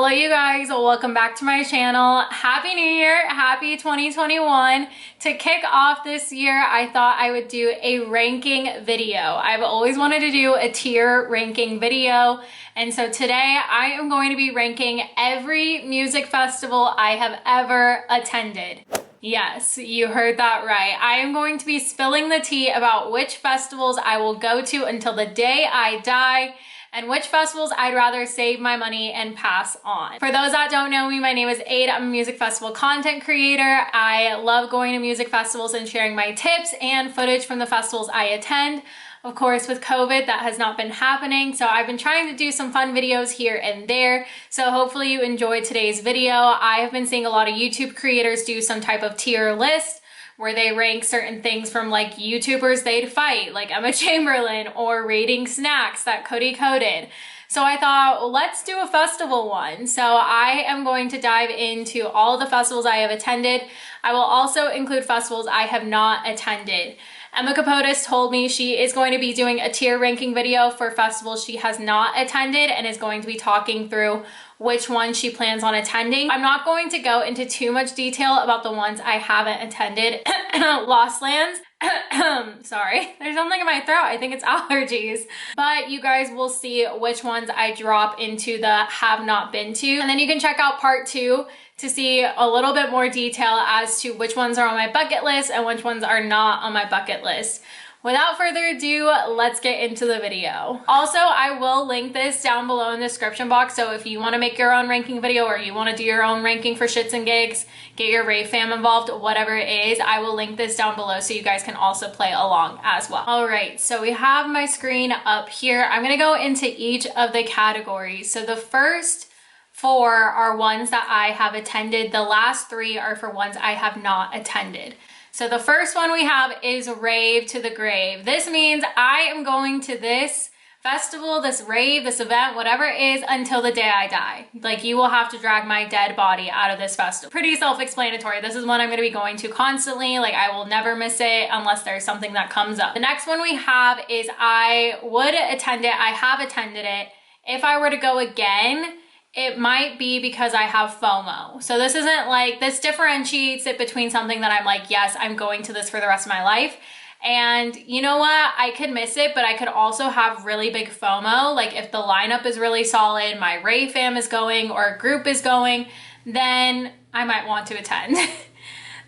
Hello you guys, welcome back to my channel. Happy New Year, happy 2021. To kick off this year, I thought I would do a ranking video. I've always wanted to do a tier ranking video, and so today I am going to be ranking every music festival I have ever attended. Yes, you heard that right. I am going to be spilling the tea about which festivals I will go to until the day I die, and which festivals I'd rather save my money and pass on. For those that don't know me, my name is Aid. I'm a music festival content creator. I love going to music festivals and sharing my tips and footage from the festivals I attend. Of course, with COVID, that has not been happening, so I've been trying to do some fun videos here and there. So hopefully you enjoyed today's video. I have been seeing a lot of YouTube creators do some type of tier list where they rank certain things from like YouTubers they'd fight, like Emma Chamberlain, or rating snacks that Cody coded. So I thought, well, let's do a festival one. So I am going to dive into all of the festivals I have attended. I will also include festivals I have not attended. Emma Capotis told me she is going to be doing a tier ranking video for festivals she has not attended and is going to be talking through which ones she plans on attending. I'm not going to go into too much detail about the ones I haven't attended. Lost Lands. Sorry, there's something in my throat. I think it's allergies. But you guys will see which ones I drop into the have not been to. And then you can check out part 2 to see a little bit more detail as to which ones are on my bucket list and which ones are not on my bucket list. Without further ado, let's get into the video. Also, I will link this down below in the description box, so if you want to make your own ranking video or you want to do your own ranking for shits and gigs, get your rave fam involved, whatever it is, I will link this down below so you guys can also play along as well. All right, so we have my screen up here. I'm going to go into each of the categories. So the first 4 are ones that I have attended. The last 3 are for ones I have not attended. So the first one we have is Rave to the Grave. This means I am going to this festival, this rave, this event, whatever it is, until the day I die. Like, you will have to drag my dead body out of this festival. Pretty self-explanatory. This is one I'm going to be going to constantly. Like, I will never miss it unless there's something that comes up. The next one we have is I would attend it. I have attended it. If I were to go again, it might be because I have FOMO. So this isn't like, this differentiates it between something that I'm like, yes, I'm going to this for the rest of my life. And you know what? I could miss it, but I could also have really big FOMO. Like, if the lineup is really solid, my rave fam is going, or a group is going, then I might want to attend.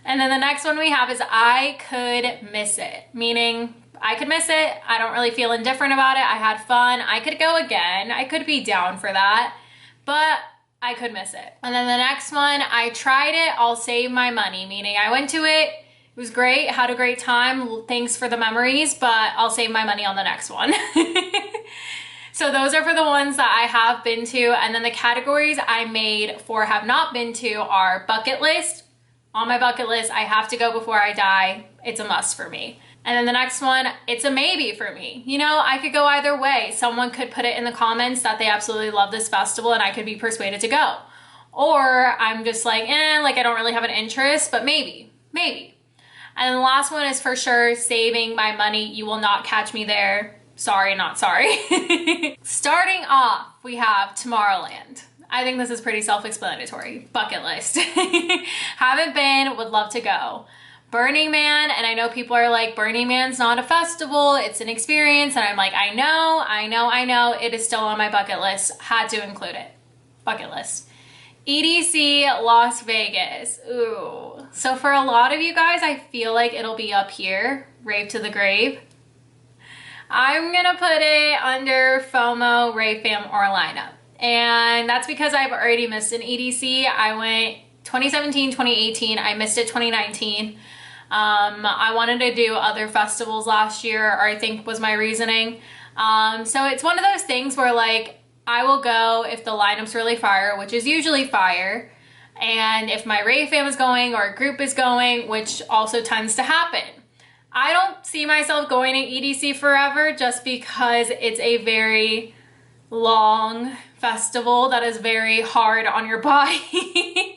And then the next one we have is I could miss it, meaning I could miss it. I don't really feel indifferent about it. I had fun. I could go again. I could be down for that, but I could miss it. And then the next one, I tried it, I'll save my money, meaning I went to it was great, had a great time, thanks for the memories, but I'll save my money on the next one. So those are for the ones that I have been to, and then the categories I made for have not been to are bucket list. On my bucket list, I have to go before I die. It's a must for me. And then the next one, it's a maybe for me. You know, I could go either way. Someone could put it in the comments that they absolutely love this festival and I could be persuaded to go. Or I'm just like, like I don't really have an interest, but maybe. And the last one is for sure saving my money. You will not catch me there. Sorry, not sorry. Starting off, we have Tomorrowland. I think this is pretty self-explanatory. Bucket list. Haven't been, would love to go. Burning Man, and I know people are like, Burning Man's not a festival, it's an experience, and I'm like, I know, it is still on my bucket list. Had to include it. Bucket list. EDC Las Vegas. Ooh. So for a lot of you guys, I feel like it'll be up here, Rave to the Grave. I'm gonna put it under FOMO, Rave Fam, or lineup. And that's because I've already missed an EDC. I went 2017, 2018, I missed it 2019. I wanted to do other festivals last year, or I think was my reasoning. So it's one of those things where like, I will go if the lineup's really fire, which is usually fire. And if my rave fam is going or a group is going, which also tends to happen. I don't see myself going to EDC forever just because it's a very long festival that is very hard on your body.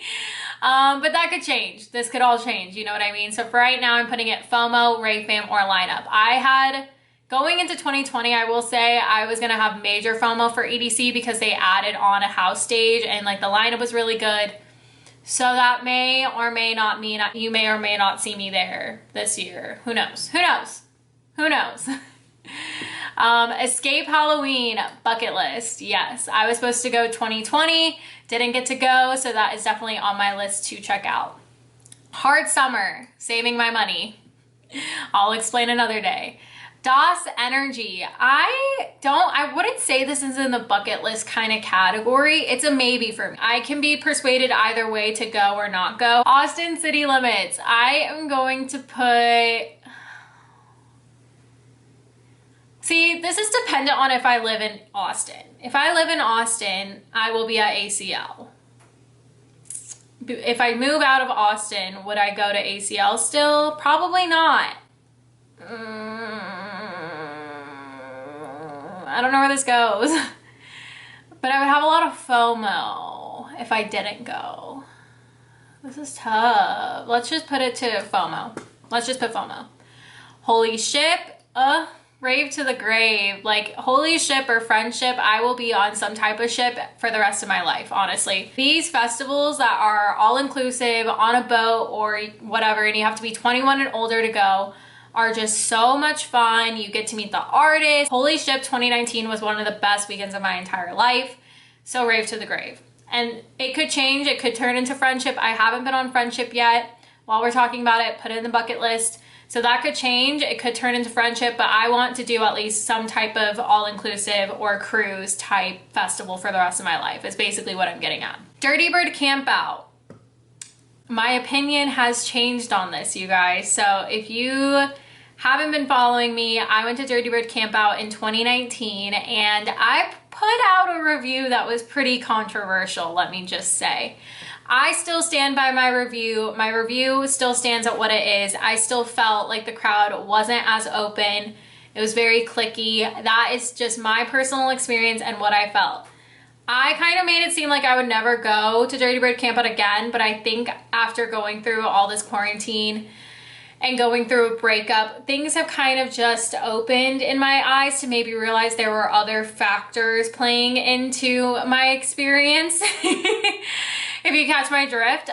But that could change. This could all change, you know what I mean? So for right now, I'm putting it FOMO, rave fam, or lineup. I had Going into 2020, I will say I was gonna have major FOMO for EDC because they added on a house stage and like the lineup was really good. So that may or may not mean you may or may not see me there this year. Who knows? Who knows? Who knows? Escape Halloween bucket list. Yes, I was supposed to go 2020, didn't get to go, so that is definitely on my list to check out. Hard summer, saving my money. I'll explain another day. DOS Energy. I wouldn't say this is in the bucket list kind of category. It's a maybe for me. I can be persuaded either way to go or not go. Austin City Limits. I am going to put... See, this is dependent on if I live in Austin. If I live in Austin, I will be at ACL. If I move out of Austin, would I go to ACL still? Probably not. I don't know where this goes. But I would have a lot of FOMO if I didn't go. This is tough. Let's just put it to FOMO. Let's just put FOMO. Holy Ship. Rave to the grave. Like, holy ship or friendship, I will be on some type of ship for the rest of my life, honestly. These festivals that are all-inclusive, on a boat or whatever, and you have to be 21 and older to go, are just so much fun. You get to meet the artists. Holy Ship 2019 was one of the best weekends of my entire life. So rave to the grave. And it could change. It could turn into friendship. I haven't been on friendship yet. While we're talking about it, put it in the bucket list. So that could change. It could turn into friendship, but I want to do at least some type of all-inclusive or cruise type festival for the rest of my life is basically what I'm getting at. Dirty Bird Camp Out. My opinion has changed on this, you guys. So if you haven't been following me, I went to Dirty Bird Camp Out in 2019 and I put out a review that was pretty controversial, let me just say. I still stand by my review. My review still stands at what it is. I still felt like the crowd wasn't as open. It was very cliquey. That is just my personal experience and what I felt. I kind of made it seem like I would never go to Dirty Bird Camp Out again, but I think after going through all this quarantine and going through a breakup, things have kind of just opened in my eyes to maybe realize there were other factors playing into my experience. If you catch my drift.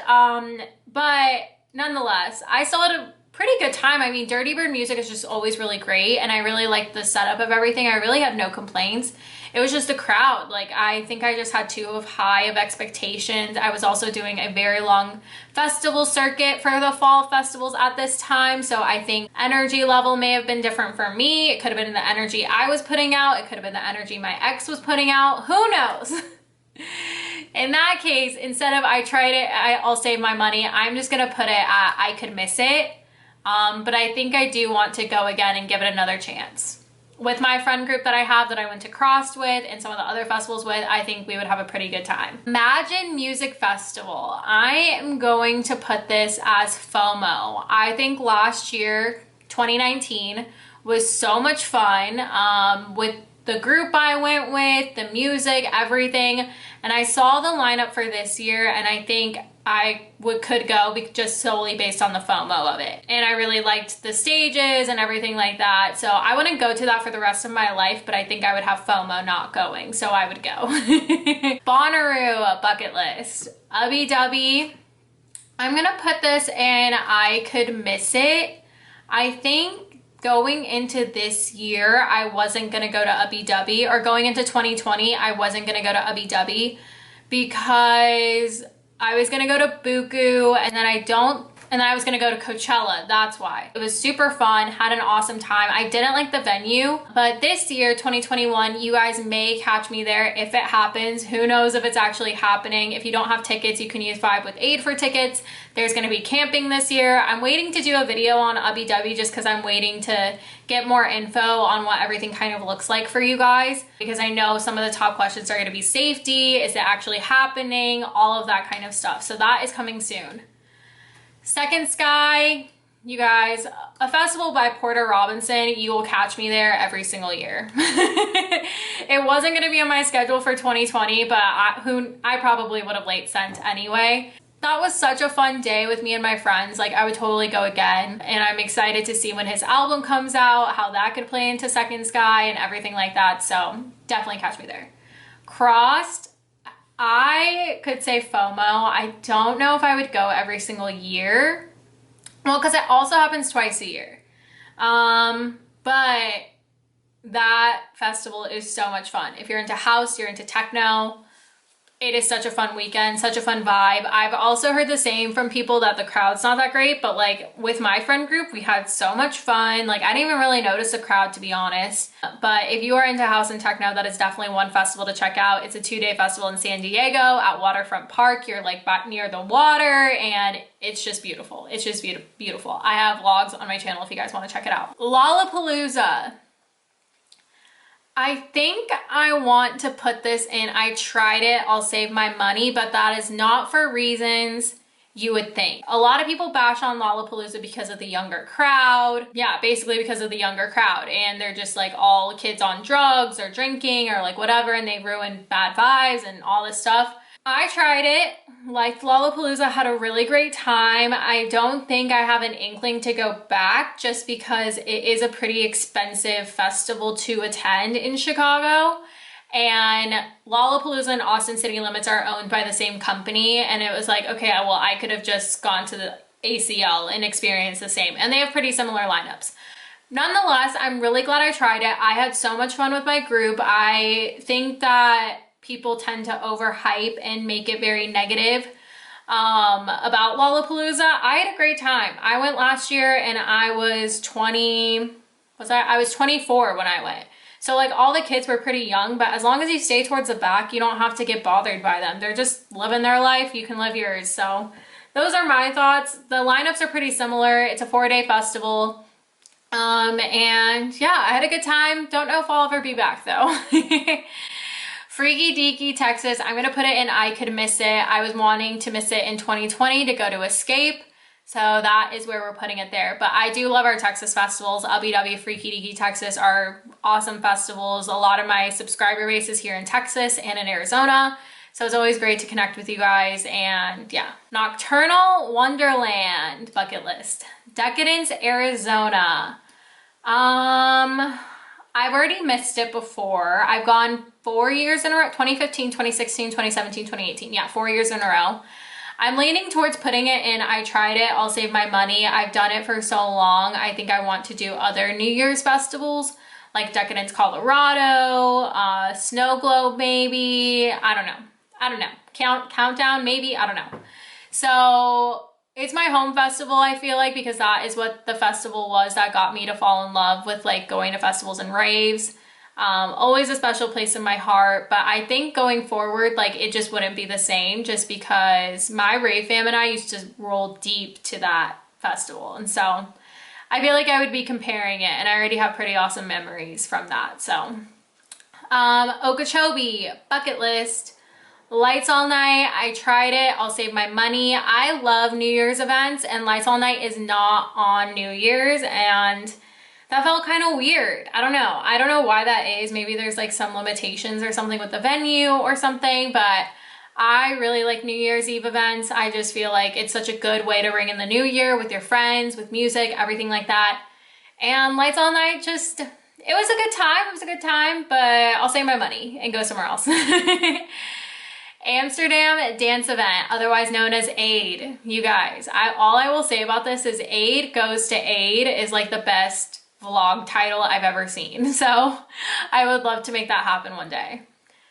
But nonetheless, I still had a pretty good time. I mean, Dirty Bird music is just always really great, and I really liked the setup of everything. I really had no complaints. It was just the crowd. Like, I think I just had too high of expectations. I was also doing a very long festival circuit for the fall festivals at this time, so I think energy level may have been different for me. It could have been the energy I was putting out. It could have been the energy my ex was putting out. Who knows? In that case, instead of I'll save my money, I'm just gonna put it at I could miss it. But I think I do want to go again and give it another chance. With my friend group that I have that I went to Crossed with and some of the other festivals with, I think we would have a pretty good time. Imagine Music Festival. I am going to put this as FOMO. I think last year, 2019, was so much fun with the group I went with, the music, everything. And I saw the lineup for this year and I think I could go just solely based on the FOMO of it. And I really liked the stages and everything like that. So I wouldn't go to that for the rest of my life, but I think I would have FOMO not going. So I would go. Bonnaroo bucket list. Ubby Dubby. I'm gonna put this in I could miss it. I think going into this year, I wasn't gonna go to Ubby Dubby, or going into 2020, I wasn't gonna go to Ubby Dubby because I was gonna go to Buku and then I was gonna go to Coachella. That's why. It was super fun, had an awesome time. I didn't like the venue, but this year, 2021, you guys may catch me there if it happens. Who knows if it's actually happening. If you don't have tickets, you can use Vibe with Aid for tickets. There's gonna be camping this year. I'm waiting to do a video on Ubby Dubby just because I'm waiting to get more info on what everything kind of looks like for you guys, because I know some of the top questions are gonna be safety, is it actually happening, all of that kind of stuff. So that is coming soon. Second Sky, you guys, a festival by Porter Robinson. You will catch me there every single year. It wasn't going to be on my schedule for 2020, but I probably would have late sent anyway. that was such a fun day with me and my friends. Like, I would totally go again. And I'm excited to see when his album comes out, how that could play into Second Sky and everything like that. So definitely catch me there. Crossed, I could say FOMO. I don't know if I would go every single year. Well, because it also happens twice a year. But that festival is so much fun. If you're into house, you're into techno, it is such a fun weekend, such a fun vibe. I've also heard the same from people that the crowd's not that great, but like with my friend group, we had so much fun. Like, I didn't even really notice the crowd, to be honest. But if you are into house and techno, that is definitely one festival to check out. It's a 2-day festival in San Diego at Waterfront Park. You're like back near the water, and it's just beautiful. It's just beautiful. I have vlogs on my channel if you guys want to check it out. Lollapalooza. I think I want to put this in, I tried it, I'll save my money, but that is not for reasons you would think. A lot of people bash on Lollapalooza because of the younger crowd. Yeah, basically because of the younger crowd. And they're just like all kids on drugs or drinking or like whatever, and they ruin bad vibes and all this stuff. I tried it, liked Lollapalooza, had a really great time. I don't think I have an inkling to go back just because it is a pretty expensive festival to attend in Chicago. And Lollapalooza and Austin City Limits are owned by the same company. And it was like, okay, well, I could have just gone to the ACL and experienced the same. And they have pretty similar lineups. Nonetheless, I'm really glad I tried it. I had so much fun with my group. I think that people tend to overhype and make it very negative about Lollapalooza. I had a great time. I went last year and I was 20, I was 24 when I went. So like all the kids were pretty young, but as long as you stay towards the back, you don't have to get bothered by them. They're just living their life. You can live yours. So those are my thoughts. The lineups are pretty similar. It's a 4-day festival. And yeah, I had a good time. Don't know if I'll ever be back though. Freaky Deaky, Texas. I'm gonna put it in I could miss it. I was wanting to miss it in 2020 to go to Escape. So that is where we're putting it there. But I do love our Texas festivals. LBW, Freaky Deaky, Texas are awesome festivals. A lot of my subscriber base is here in Texas and in Arizona. So it's always great to connect with you guys. And yeah, Nocturnal Wonderland bucket list. Decadence, Arizona. I've already missed it before. I've gone 4 years in a row, 2015, 2016, 2017, 2018. Yeah, 4 years in a row. I'm leaning towards putting it in I tried it, I'll save my money. I've done it for so long. I think I want to do other New Year's festivals like Decadence, Colorado, Snow Globe maybe. I don't know. Countdown maybe, I don't know. So it's my home festival, I feel like, because that is what the festival was that got me to fall in love with like going to festivals and raves. Always a special place in my heart, but I think going forward, like it just wouldn't be the same just because my rave fam and I used to roll deep to that festival. And so I feel like I would be comparing it, and I already have pretty awesome memories from that. So, Okeechobee, bucket list. Lights All Night, I tried it, I'll save my money. I love New Year's events, and Lights All Night is not on New Year's, and that felt kind of weird. I don't know why that is. Maybe there's like some limitations or something with the venue or something, but I really like New Year's Eve events. I just feel like it's such a good way to ring in the new year with your friends, with music, everything like that. And Lights All Night just, it was a good time, but I'll save my money and go somewhere else. Amsterdam Dance Event, otherwise known as AID. You guys, all I will say about this is AID Goes to AID is like the best vlog title I've ever seen. So I would love to make that happen one day.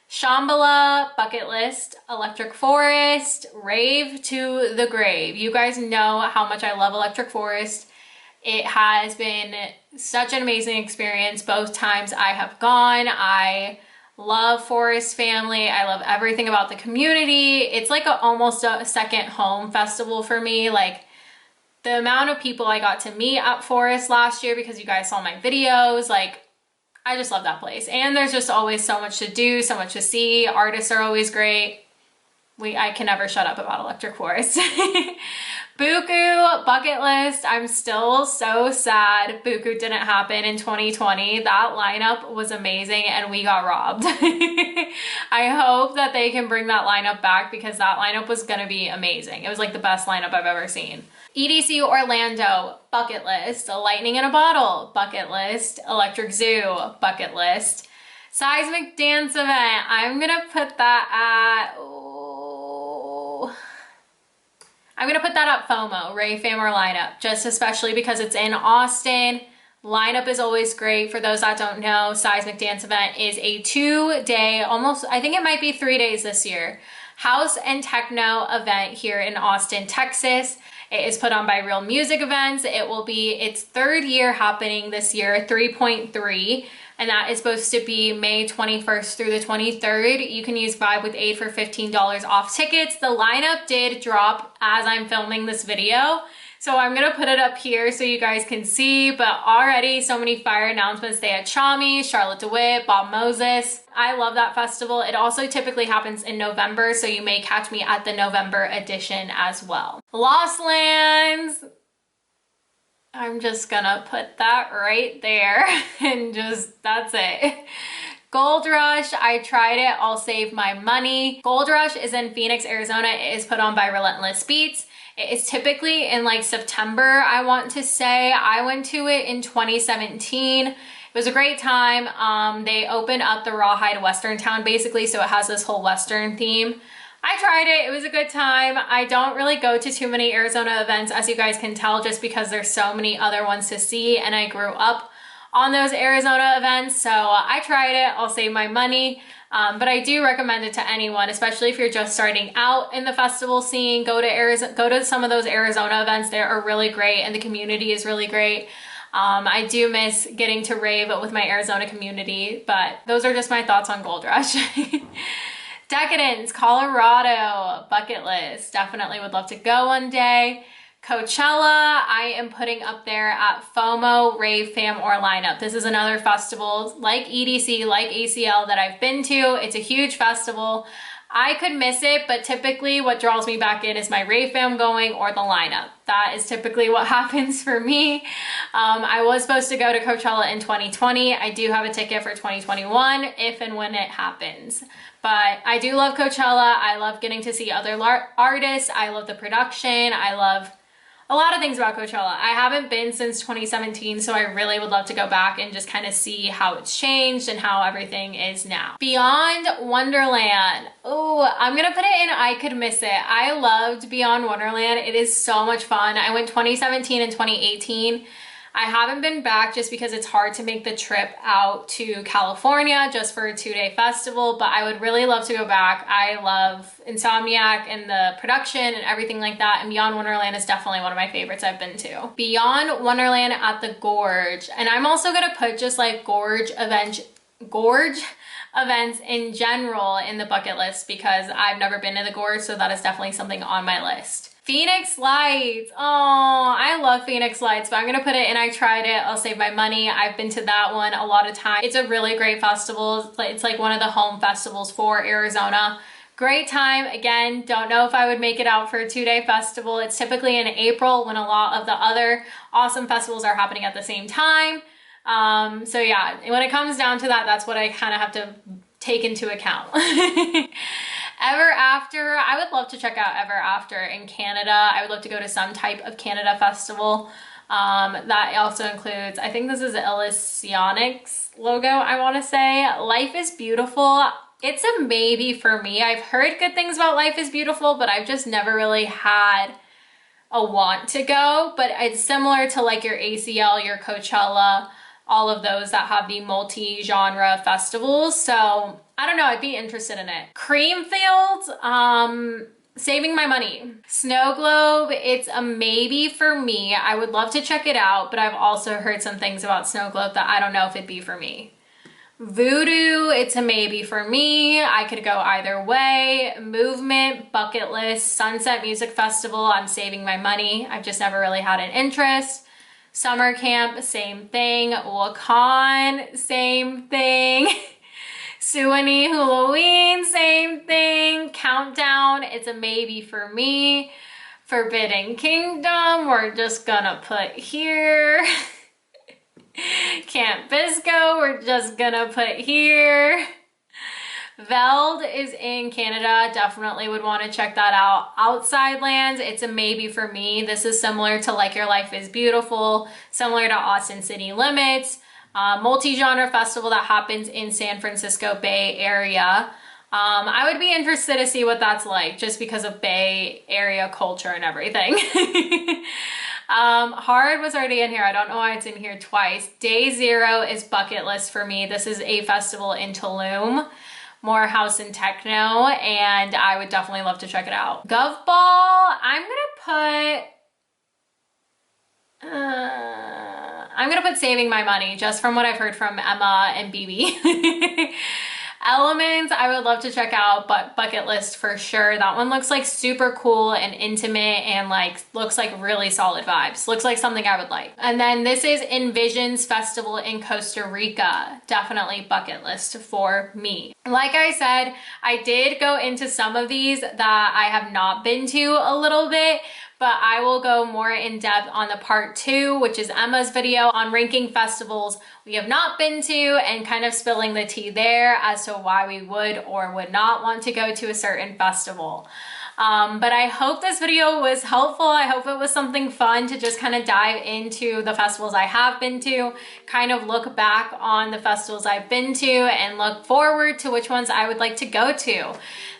Shambhala, bucket list. Electric Forest, rave to the grave. You guys know how much I love Electric Forest. It has been such an amazing experience both times I have gone. I love Forest family. I love everything about the community. It's like almost a second home festival for me. Like the amount of people I got to meet at Forest last year, because you guys saw my videos, like I just love that place. And there's just always so much to do, so much to see. Artists are always great. I can never shut up about electric forest. Buku bucket list. I'm still so sad Buku didn't happen in 2020. That lineup was amazing and we got robbed. I hope that they can bring that lineup back because that lineup was gonna be amazing. It was like the best lineup I've ever seen. EDC Orlando, bucket list. Lightning in a Bottle, bucket list. Electric Zoo, bucket list. Seismic Dance Event. I'm gonna put that at, I'm gonna put that up FOMO, Rave Fam or Lineup, just especially because it's in Austin. Lineup is always great. For those that don't know, Seismic Dance Event is a 2-day, almost, I think it might be 3 days this year, house and techno event here in Austin, Texas. It is put on by Real Music Events. It will be its 3rd year happening this year, 3.3. And that is supposed to be May 21st through the 23rd. You can use Vibe with Aid for $15 off tickets. The lineup did drop as I'm filming this video, so I'm gonna put it up here so you guys can see, but already so many fire announcements. They had Chami, Charlotte DeWitt, Bob Moses. I love that festival. It also typically happens in November, so you may catch me at the November edition as well. Lost Lands. I'm just gonna put that right there and just, that's it. Gold Rush, I tried it, I'll save my money. Gold Rush is in Phoenix, Arizona. It is put on by Relentless Beats. It is typically in like September, I want to say. I went to it in 2017. It was a great time. They opened up the Rawhide Western Town basically, so it has this whole Western theme. I tried it, it was a good time. I don't really go to too many Arizona events, as you guys can tell, just because there's so many other ones to see, and I grew up on those Arizona events, so I tried it, I'll save my money. But I do recommend it to anyone, especially if you're just starting out in the festival scene. Go to some of those Arizona events. They are really great and the community is really great. I do miss getting to rave with my Arizona community, but those are just my thoughts on Gold Rush. Decadence, Colorado, bucket list. Definitely would love to go one day. Coachella, I am putting up there at FOMO, Rave Fam, or Lineup. This is another festival like EDC, like ACL that I've been to. It's a huge festival. I could miss it, but typically what draws me back in is my Rave Fam going or the lineup. That is typically what happens for me. I was supposed to go to Coachella in 2020. I do have a ticket for 2021 if and when it happens. But I do love Coachella. I love getting to see other artists. I love the production. I love a lot of things about Coachella. I haven't been since 2017, so I really would love to go back and just kind of see how it's changed and how everything is now. Beyond Wonderland. Oh, I'm gonna put it in I could miss it. I loved Beyond Wonderland. It is so much fun. I went 2017 and 2018. I haven't been back just because it's hard to make the trip out to California just for a 2-day festival, but I would really love to go back. I love Insomniac and the production and everything like that, and Beyond Wonderland is definitely one of my favorites I've been to. Beyond Wonderland at the Gorge, and I'm also gonna put just like Gorge events in general in the bucket list because I've never been to the Gorge, so that is definitely something on my list. Phoenix Lights. Oh, I love Phoenix Lights, but I'm gonna put it in I tried it, I'll save my money. I've been to that one a lot of times. It's a really great festival. It's like one of the home festivals for Arizona. Great time. Again, don't know if I would make it out for a 2-day festival. It's typically in April when a lot of the other awesome festivals are happening at the same time. So yeah, when it comes down to that, that's what I kind of have to take into account. Ever After, I would love to check out Ever After in Canada. I would love to go to some type of Canada festival. That also includes, I think this is Illusionics logo, I want to say. Life is Beautiful. It's a maybe for me. I've heard good things about Life is Beautiful, but I've just never really had a want to go. But it's similar to like your ACL, your Coachella, all of those that have the multi-genre festivals. So I don't know, I'd be interested in it. Creamfields, saving my money. Snow Globe, it's a maybe for me. I would love to check it out, but I've also heard some things about Snow Globe that I don't know if it'd be for me. Voodoo, it's a maybe for me. I could go either way. Movement, bucket list. Sunset Music Festival, I'm saving my money. I've just never really had an interest. Summer Camp, same thing. Wakan, same thing. Suwannee Halloween, same thing. Countdown, it's a maybe for me. Forbidden Kingdom, we're just gonna put here. Camp Bisco, we're just gonna put here. Veld is in Canada, definitely would want to check that out. Outside Lands, it's a maybe for me. This is similar to Like Your Life is Beautiful, similar to Austin City Limits, multi-genre festival that happens in San Francisco Bay Area. I would be interested to see what that's like just because of Bay Area culture and everything. Hard was already in here. I don't know why it's in here twice. Day Zero is bucket list for me. This is a festival in Tulum. More house and techno, and I would definitely love to check it out. Gov Ball, I'm gonna put Saving My Money, just from what I've heard from Emma and BB. Elements, I would love to check out, but bucket list for sure. That one looks like super cool and intimate and like looks like really solid vibes. Looks like something I would like. And then this is Envisions Festival in Costa Rica. Definitely bucket list for me. Like I said, I did go into some of these that I have not been to a little bit, but I will go more in depth on the part 2, which is Emma's video on ranking festivals we have not been to and kind of spilling the tea there as to why we would or would not want to go to a certain festival. But I hope this video was helpful. I hope it was something fun to just kind of dive into the festivals I have been to, kind of look back on the festivals I've been to and look forward to which ones I would like to go to.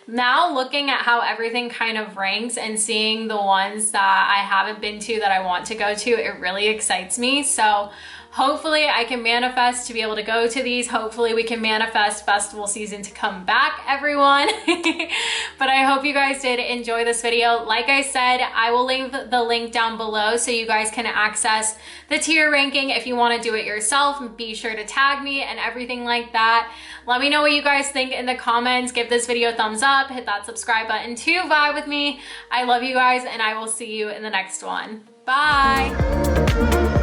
Now looking at how everything kind of ranks and seeing the ones that I haven't been to that I want to go to, it really excites me. So hopefully I can manifest to be able to go to these. Hopefully we can manifest festival season to come back, everyone. But I hope you guys did enjoy this video. Like I said, I will leave the link down below so you guys can access the tier ranking if you want to do it yourself. Be sure to tag me and everything like that. Let me know what you guys think in the comments. Give this video a thumbs up, hit that subscribe button to vibe with me. I love you guys and I will see you in the next one. Bye.